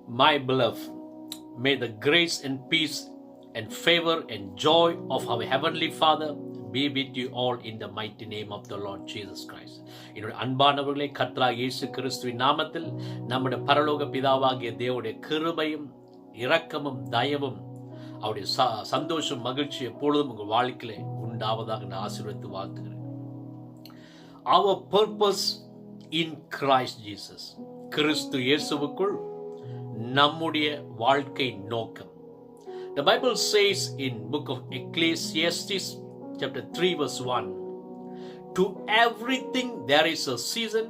My beloved, may the grace and peace and favor and joy of our Heavenly Father be with you all in the mighty name of the Lord Jesus Christ. என்னுடைய அன்பானவர்களே, கர்த்தராகிய இயேசு கிறிஸ்துவின் நாமத்தில் நம்முடைய பரலோக பிதாவாகிய தேவனுடைய கிருபையும் இரக்கமும் தயவும் அவருடைய சந்தோஷம் மகிழ்ச்சி எப்பொழுதும் உங்கள் வாழ்க்கையிலே உண்டாவதாக நான் ஆசீர்வதித்து வாழ்த்துகிறேன். Our purpose in Christ Jesus, கிறிஸ்து இயேசுவுக்குள் நம்முடைய வாழ்க்கை நோக்கம். The Bible says in book of Ecclesiastes chapter 3 verse 1, to everything there is a season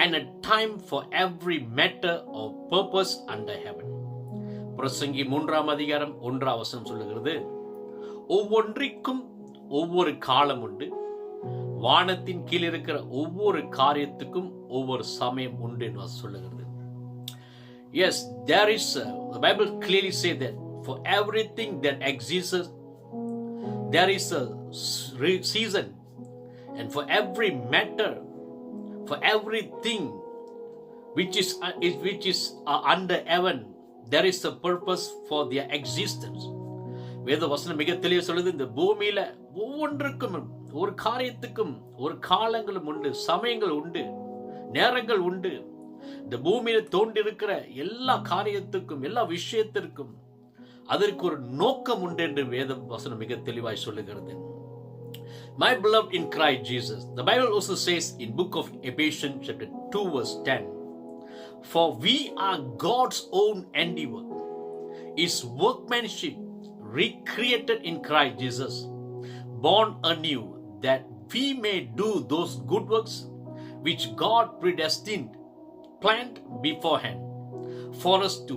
and a time for every matter of purpose under heaven. பிரசங்கி 3ஆம் அதிகாரம் 1ஆம் வசனம் சொல்லுகிறது, ஒவ்வொன்றிற்கும் ஒவ்வொரு காலம் உண்டு, வானத்தின் கீழ் இருக்கிற ஒவ்வொரு காரியத்துக்கும் ஒவ்வொரு சமயம் உண்டு என்று சொல்லுகிறது. Yes, there is the Bible clearly says that for everything that exists there is a season, and for every matter, for everything which is under heaven, there is a purpose for their existence. வேத வசனம் மிக தெளிவாக சொல்லுது, இந்த பூமியில ஒவ்வொன்றுக்கும் ஒரு காரியத்துக்கும் ஒரு காலங்களும் உண்டு, சமயங்கள் உண்டு, நேரங்கள் உண்டு. இந்த பூமியில தோன்றிருக்கிற எல்லா காரியத்துக்கும் எல்லா விஷயத்திற்கும் அதற்கு ஒரு நோக்கம் உண்டு என்று வேத வசனம் மிக தெளிவாய் சொல்லுகிறது. My beloved in Christ Jesus, the Bible also says in book of Ephesians chapter 2 verse 10, for we are God's own handiwork, his workmanship, recreated in Christ Jesus, born anew, that we may do those good works which God predestined, planned beforehand for us to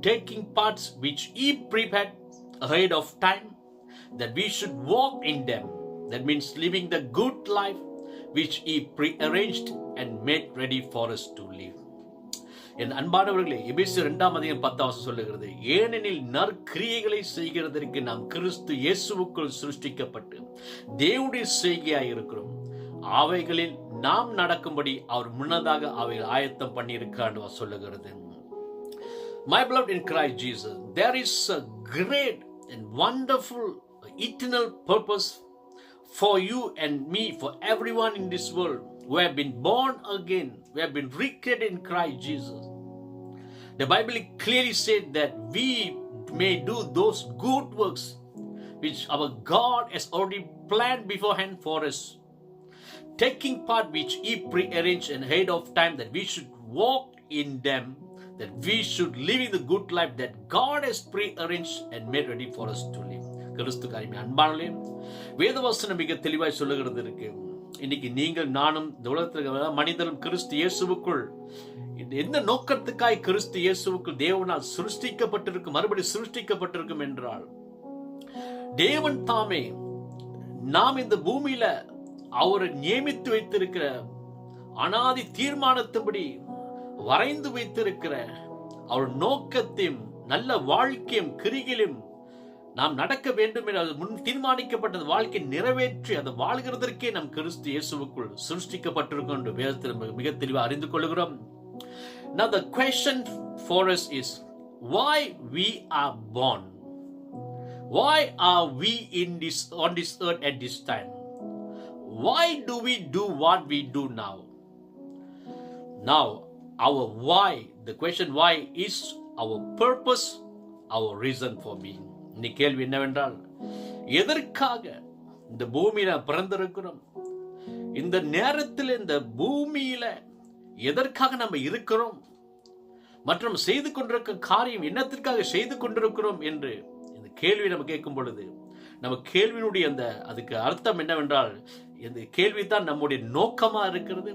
taking parts which he prepared ahead of time, that we should walk in them. That means living the good life which he prearranged and made ready for us to live. என் அன்பானவர்களே, எபேசியர் 2ஆம் அதிகாரம் 10ஆம் வசனம் சொல்லுகிறது, ஏனெனில் நற்கிரியைகளை செய்கிறதற்கு நாம் கிறிஸ்து இயேசுவுக்குள் சிருஷ்டிக்கப்பட்டு தேவனுடைய செய்கையாய் இருக்கிறோம். அவைகளில் நாம் நடக்கும்படி அவர் முன்னதாக அவைகள் ஆயத்தம் பண்ணியிருக்கான்னு சொல்லுகிறது. My beloved in Christ Jesus, there is a great and wonderful eternal purpose for you and me, for everyone in this world who have been born again, who have been recreated in Christ Jesus. The Bible clearly said that we may do those good works which our God has already planned beforehand for us, taking part which he prearranged ahead of time, that we should walk in them, that we should live in the good life that God has prearranged and made ready for us to live. கிறிஸ்து காரியமே அன்பானே, வேதவசனம் மிக தெளிவாய் சொல்லுகிறது இருக்கு. இன்னைக்கு நீங்கள் நானும் இந்த உலகத்தில் மனிதனும் கிறிஸ்து இயேசுவுக்குள் எந்த நோக்கத்துக்காய் கிறிஸ்து இயேசுவுக்குள் தேவனால் சிருஷ்டிக்கப்பட்டிருக்கும், மறுபடி சிருஷ்டிக்கப்பட்டிருக்கும் என்றால், தேவன் தாமே நாம் இந்த பூமியில அவரை நியமித்து வைத்திருக்கிற அனாதி தீர்மானத்தின்படி வரைந்து வைத்திருக்கிற அவர் நோக்கத்தையும் நல்ல வாழ்க்கையும் கிரியிலும் நாம் நடக்க வேண்டும் என்று முன் தீர்மானிக்கப்பட்ட வாழ்க்கை நிறைவேற்றி அதை வாழ்கிறதற்கே நம் கிறிஸ்து இயேசுவுக்குள் சிருஷ்டிக்கப்பட்டிருக்கும் என்று வேதத்தில் மிக தெளிவாக அறிந்து கொள்கிறோம். Now the question for us is, why we are born? Why are we on this earth at this time? Why do we do what we do now? Now our why, the question why is our purpose, our reason for being. இந்த கேள்வி என்னவென்றால், எதற்காக இந்த பூமியில பிறந்திருக்கிறோம், இந்த நேரத்தில் இந்த பூமியில எதற்காக நம்ம இருக்கிறோம், மற்றும் செய்து கொண்டிருக்க காரியம் என்னத்திற்காக செய்து கொண்டிருக்கிறோம் என்று இந்த கேள்வி நம்ம கேட்கும் பொழுது, நம்ம கேள்வியினுடைய அந்த அதுக்கு அர்த்தம் என்னவென்றால், இந்த கேள்விதான் நம்முடைய நோக்கமா இருக்கிறது.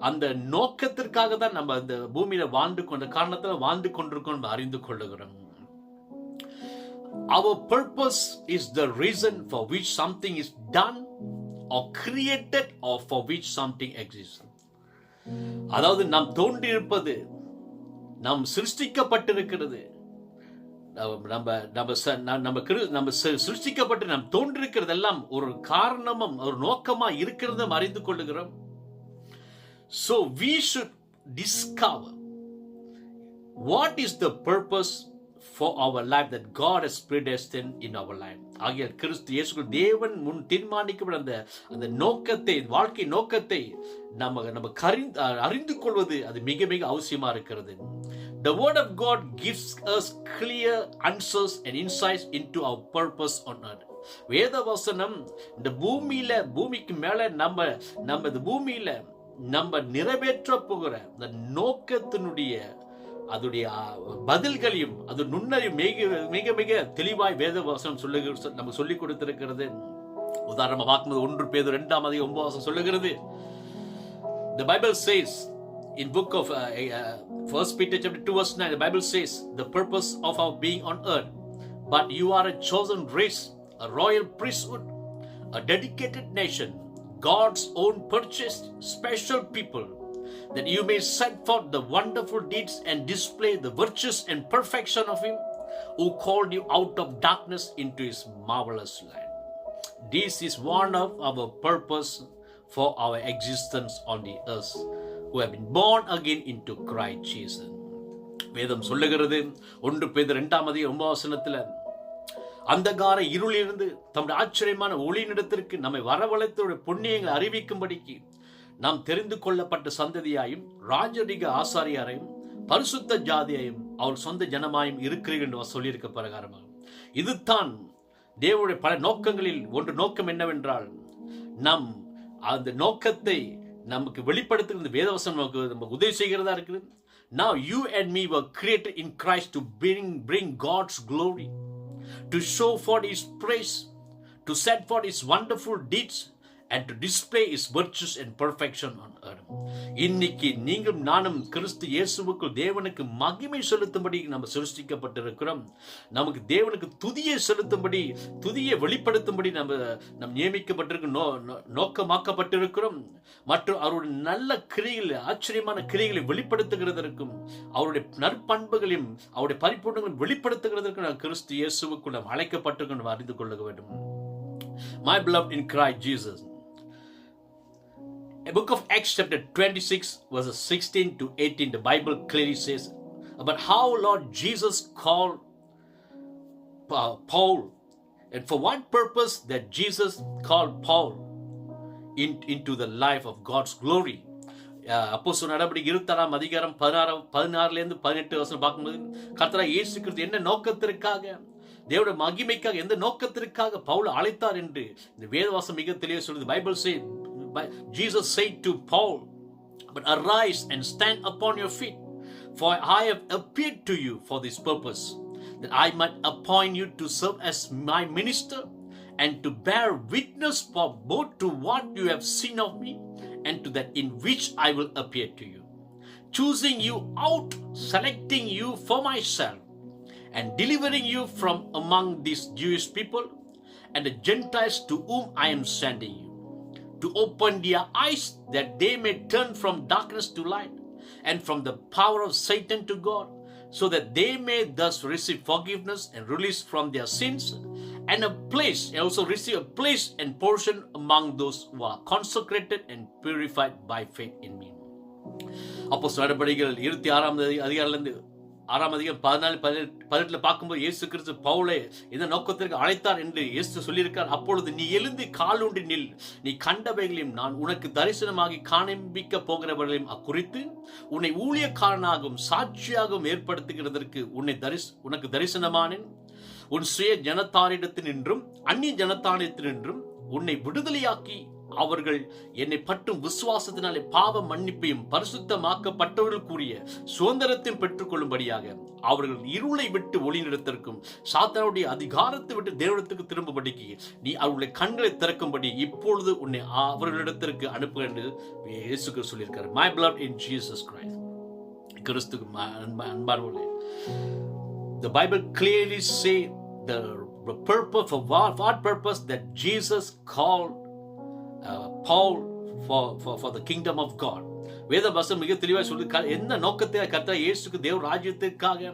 அந்த நோக்கத்திற்காக தான் நம்ம இந்த பூமியில வாழ்ந்து கொண்ட காரணத்துல வாழ்ந்து கொண்டிருக்கோம் அறிந்து கொள்ளுகிறோம். Our purpose is the reason for which something is done or created or for which something exists. அதாவது நாம் தோன்றியிருப்பது, நாம் சிருஷ்டிக்கப்பட்டிருக்கிறது, நம்ம சிருஷ்டிக்கப்பட்டு நாம் தோன்றிருக்கிறது எல்லாம் ஒரு காரணமும் ஒரு நோக்கமா இருக்கிறத அறிந்து கொள்ளுகிறோம். So we should discover what is the purpose for our life that God has predestined in our life? ஆகிய கிறிஸ்து இயேசுக்குள் தேவன் முன் தீர்மானிக்கப்பட்ட அந்த நோக்கத்தை, வாழ்க்கை நோக்கத்தை நம்ம அறிந்து கொள்வது அது மிக மிக அவசியமா இருக்கிறது. The word of God gives us clear answers and insights into our purpose on earth. வேத வசனம் இந்த பூமிக்கு மேல நம்ம இந்த பூமியில நம்ம நிறைவேற்ற போகிற இந்த நோக்கத்தினுடைய அதோடைய பதில்களையும் அது நுண்ணறியும் மிக மிக தெளிவாய் வேத வசனம் நமக்கு சொல்லிக் கொடுத்திருக்கிறது. உதாரணமா பார்க்கும்போது 1 பேதுரு 2:9 சொல்லுகிறது. The Bible says in book of 1 Peter chapter 2 verse 9, the Bible says the purpose of our being on earth, but you are a chosen race, a royal priesthood, a dedicated nation, God's own purchased special people, that you may set forth the wonderful deeds and display the virtues and perfection of him who called you out of darkness into his marvelous light. This is one of our purpose for our existence on the earth, who have been born again into Christ Jesus. வேதம் சொல்லுகிறது 1 பேதுரு 2:9 அந்தகார இருளிலிருந்து தம்முடைய ஆச்சரியமான ஒளியினிடத்திற்கு நம்மை வரவழைத்தோட புண்ணியங்களை அறிவிக்கும்படிக்கு நாம் தெரிந்து கொள்ளப்பட்ட சந்ததியாயும் ராஜரிக ஆசாரியாரையும் பரிசுத்த ஜாதியாயும் அவர் சொந்த ஜனமாயும் இருக்கிறீர்கள் என்று சொல்லியிருக்க பிரகாரமாக இதுதான் தேவனுடைய பல நோக்கங்களில் ஒன்று. நோக்கம் என்னவென்றால் நம் அந்த நோக்கத்தை நமக்கு வெளிப்படுத்துகிற வேதவசனம் நமக்கு உதவி செய்கிறதா இருக்குது. Now you and me were created in Christ to bring God's glory, to show forth his praise, to set forth his wonderful deeds, and to display his virtues and perfection on earth. இன்னைக்கு நீங்களும் நானும் கிறிஸ்து இயேசுவுக்குள் தேவனுக்கு மகிமை செலுத்தும்படி நம்ம சிருஷ்டிக்கப்பட்டிருக்கிறோம். நமக்கு தேவனுக்கு துதியை செலுத்தும்படி, துதியை வெளிப்படுத்தும்படி நம்ம நியமிக்கப்பட்டிருக்கிறோம், நோக்கமாக்கப்பட்டிருக்கிறோம். மற்றும் அவருடைய நல்ல கிரியைகளை, ஆச்சரியமான கிரியைகளை வெளிப்படுத்துகிறதற்கும் அவருடைய நற்பண்புகளையும் அவருடைய பரிபூர்ணங்களையும் வெளிப்படுத்துகிறதற்கும் நாம் கிறிஸ்து இயேசுவுக்குள் நாம் அழைக்கப்பட்டிருக்கிறோம் நம்ம அறிந்து கொள்ள வேண்டும். My beloved in Christ Jesus, a book of Acts chapter 26 verses 16 to 18, the Bible clearly says about how Lord Jesus called Paul, and for what purpose that Jesus called Paul into the life of God's glory. அப்போஸ்தலர் நடபடிகள் 26:16-18 பார்க்கும்போது கர்த்தராகிய இயேசு கிறிஸ்து என்ன நோக்கத்திற்காக, தேவனுடைய மகிமைக்காக, எந்த நோக்கத்திற்காக பவுல் அழைத்தார் என்று இந்த வேதவாசம் மிக தெளிவாக சொல்லுது. Bible says Jesus said to Paul, but arise and stand upon your feet, for I have appeared to you for this purpose, that I might appoint you to serve as my minister and to bear witness for both to what you have seen of me and to that in which I will appear to you, choosing you out, selecting you for myself, and delivering you from among these Jewish people and the Gentiles to whom I am sending you, to open their eyes that they may turn from darkness to light and from the power of Satan to God, so that they may thus receive forgiveness and release from their sins and also receive a place and portion among those who are consecrated and purified by faith in me. அப்போஸ்தலர் நடபடிகள் 26 14-18 பார்க்கும்போது இயேசு கிறிஸ்து பவுலை இந்த நோக்கத்திற்கு அழைத்தார் என்று இயேசு சொல்லியிருக்கார். அப்பொழுது நீ எழுந்து காலூன்றி நில், நீ கண்டவைகளையும் நான் உனக்கு தரிசனமாகி காண்பிக்க போகிறவர்களையும் குறித்து உன்னை ஊழியக்காரனாகவும் சாட்சியாகவும் ஏற்படுத்துகிறதற்கு உனக்கு தரிசனமானேன். உன் சுய ஜனத்தாரிடத்தினின்றும் அந்நிய ஜனத்தாரிடத்தினின்றும் உன்னை விடுதலையாக்கி அவர்கள் என்னை பற்றும் விசுவாசத்தினாலே பாவ மன்னிப்பையும் பரிசுத்தமாக்கப்பட்டவர்களுக்குரிய சுதந்திரத்தையும் பெற்றுக் கொள்ளும்படியாக அவர்கள் இருளை விட்டு ஒளியிடத்திற்கும் சாத்தானுடைய அதிகாரத்தை விட்டு தேவனிடத்துக்கு திரும்பும்படிக்கு நீ அவருடைய கண்களை திறக்கும்படி இப்பொழுது உன்னை அவர்களிடத்திற்கு அனுப்புக என்று இயேசு கிறிஸ்து சொல்லியிருக்கார். My beloved in Jesus Christ, கிறிஸ்துக்கு அன்பானவர்களே, the Bible clearly say the purpose, for what purpose that Jesus called Paul for the kingdom of God. வேத வசனம் மிக தெளிவாக சொல்லுது என்ன நோக்கத்தை கர்த்தர் இயேசுக்கு தேவ ராஜ்யத்திற்காக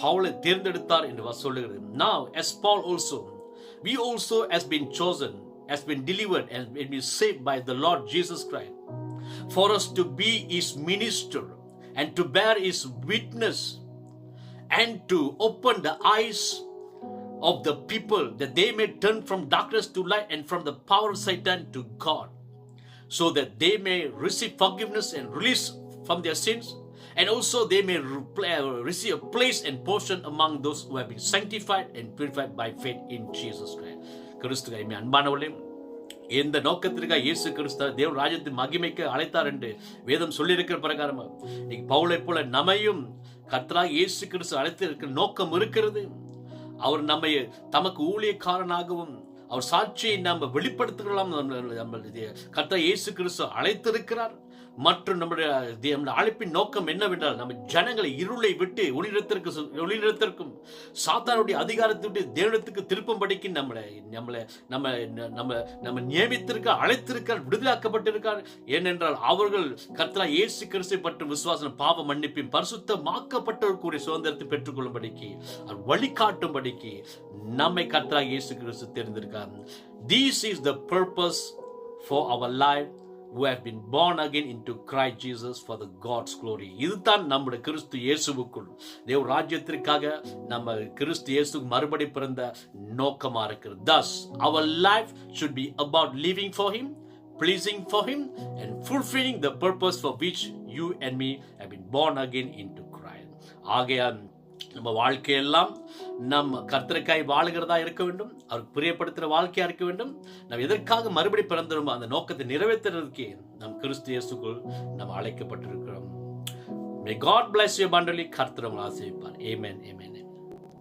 பவுலை தேர்ந்தெடுத்தார் என்று சொல்லுகிறது. Now as Paul also, we also has been chosen, has been delivered and been saved by the Lord Jesus Christ for us to be his minister and to bear his witness and to open the eyes of the people that they may turn from darkness to light and from the power of Satan to God, so that they may receive forgiveness and release from their sins, and also they may receive a place and portion among those who have been sanctified and purified by faith in Jesus Christ. கிறிஸ்துவை அன்பானவர்களே, எந்த நோக்கத்திற்காக இயேசு கிறிஸ்து தேவன் ராஜ்யத்தின் மகிமைக்கு அழைத்தார் என்று வேதம் சொல்லியிருக்கிற பிரகாரமா இன்னைக்கு பவுலை போல நம்மையும் கர்த்தராகிய இயேசு கிறிஸ்து அழைத்து இருக்கிற நோக்கம் இருக்கிறது. அவர் நம்மை தமக்கு ஊழியக்காரனாகவும் அவர் சாட்சியை நாம் வெளிப்படுத்துகிறோம். கர்த்தர் இயேசு கிறிஸ்து அழைத்திருக்கிறார். மற்றும் நம்முடைய அழைப்பின் நோக்கம் என்னவென்றால், நம்ம ஜனங்களை இருளை விட்டு ஒளிநிறத்திற்கும் சாத்தானுடைய அதிகாரத்தை விட்டு தேவனத்துக்கு திருப்பும்படிக்கு நம்ம நியமித்திருக்க அழைத்திருக்கார், விடுதலாக்கப்பட்டிருக்கார். ஏனென்றால் அவர்கள் கர்த்தராகிய இயேசு கிறிஸ்துவை பற்றும் விசுவாசம் பாவ மன்னிப்பின் பரிசுத்தமாக்கப்பட்டவர்களுடைய சுதந்திரத்தை பெற்றுக்கொள்ளும்படிக்கு அவர் வழிகாட்டும்படிக்கு நம்மை கர்த்தராகிய இயேசு கிறிஸ்து தெரிந்திருக்கார். This is the purpose for our life who have been born again into Christ Jesus for the God's glory. இதுதான் நம்முடைய கிறிஸ்து இயேசுவுக்குள் தேவ ராஜ்யத்திற்காக நம்ம கிறிஸ்து இயேசு மறுபடி பிறந்த நோக்கமா இருக்கிறது. Thus our life should be about living for him, pleasing for him and fulfilling the purpose for which you and me have been born again into Christ. ஆகையால் நம்ம வாழ்க்கையெல்லாம் நம்ம கர்த்தருக்காய் வாழுகிறதா இருக்க வேண்டும், அவருக்கு பிரியப்படுத்துகிற வாழ்க்கையா இருக்க வேண்டும். நம்ம எதற்காக மறுபடி பிறந்தோமோ அந்த நோக்கத்தை நிறைவேற்றுறதுக்கே நம் கிறிஸ்து இயேசுக்குள் நம்ம அழைக்கப்பட்டிருக்கிறோம். May God bless you abundantly. கர்த்தர் உங்களை ஆசீர்வதிப்பார். Amen. Amen.